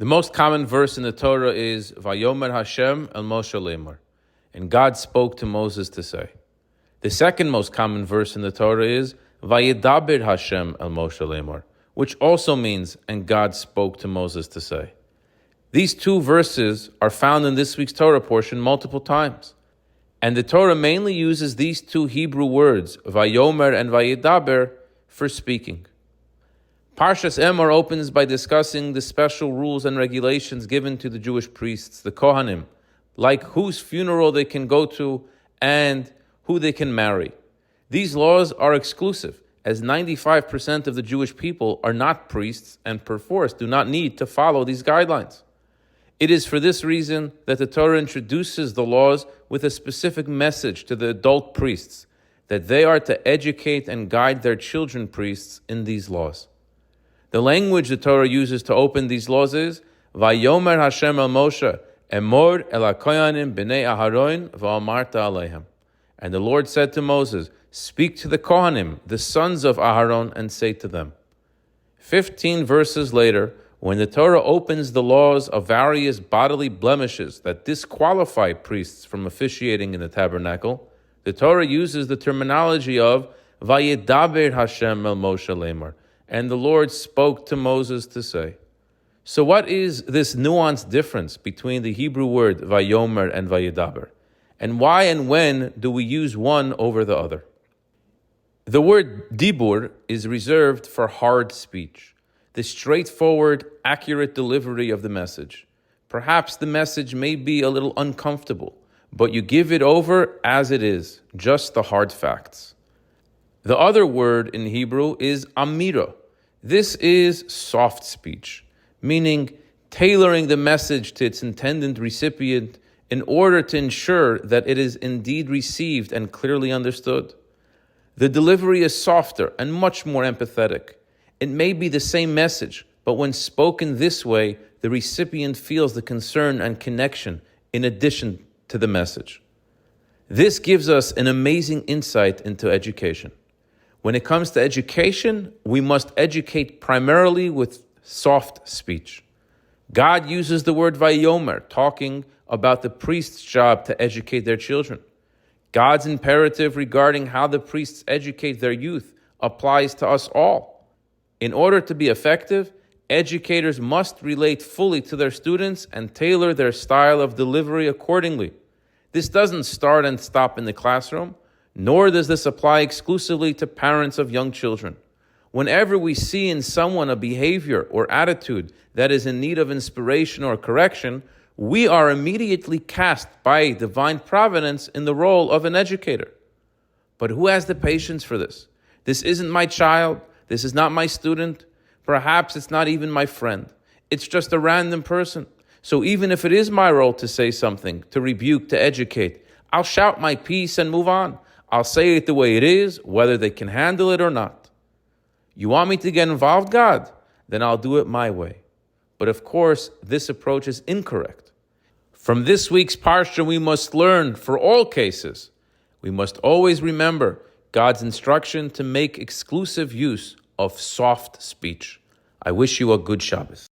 The most common verse in the Torah is Vayomer Hashem el Moshe Emor, and God spoke to Moses to say. The second most common verse in the Torah is Vayedaber Hashem el Moshe Emor, which also means, and God spoke to Moses to say. These two verses are found in this week's Torah portion multiple times. And the Torah mainly uses these two Hebrew words, Vayomer and Vayedaber, for speaking. Parshas Emor opens by discussing the special rules and regulations given to the Jewish priests, the Kohanim, like whose funeral they can go to and who they can marry. These laws are exclusive, as 95% of the Jewish people are not priests and perforce do not need to follow these guidelines. It is for this reason that the Torah introduces the laws with a specific message to the adult priests, that they are to educate and guide their children priests in these laws. The language the Torah uses to open these laws is, Vayomer Hashem el Moshe, Emor el HaKohanim b'nei Aharon v'amarta alehem. And the Lord said to Moses, speak to the Kohanim, the sons of Aharon, and say to them. 15 verses later, when the Torah opens the laws of various bodily blemishes that disqualify priests from officiating in the tabernacle, the Torah uses the terminology of Vayedaber Hashem el Moshe Emor, and the Lord spoke to Moses to say. So what is this nuanced difference between the Hebrew word Vayomer and Vayedaber? And why and when do we use one over the other? The word dibur is reserved for hard speech, the straightforward, accurate delivery of the message. Perhaps the message may be a little uncomfortable, but you give it over as it is, just the hard facts. The other word in Hebrew is amira. This is soft speech, meaning tailoring the message to its intended recipient in order to ensure that it is indeed received and clearly understood. The delivery is softer and much more empathetic. It may be the same message, but when spoken this way, the recipient feels the concern and connection in addition to the message. This gives us an amazing insight into education. When it comes to education, we must educate primarily with soft speech. God uses the word Vayomer, talking about the priest's job to educate their children. God's imperative regarding how the priests educate their youth applies to us all. In order to be effective, educators must relate fully to their students and tailor their style of delivery accordingly. This doesn't start and stop in the classroom, nor does this apply exclusively to parents of young children. Whenever we see in someone a behavior or attitude that is in need of inspiration or correction, we are immediately cast by divine providence in the role of an educator. But who has the patience for this? This isn't my child. This is not my student. Perhaps it's not even my friend. It's just a random person. So even if it is my role to say something, to rebuke, to educate, I'll shout my piece and move on. I'll say it the way it is, whether they can handle it or not. You want me to get involved, God? Then I'll do it my way. But of course, this approach is incorrect. From this week's Parsha, we must learn, for all cases, we must always remember God's instruction to make exclusive use of soft speech. I wish you a good Shabbos.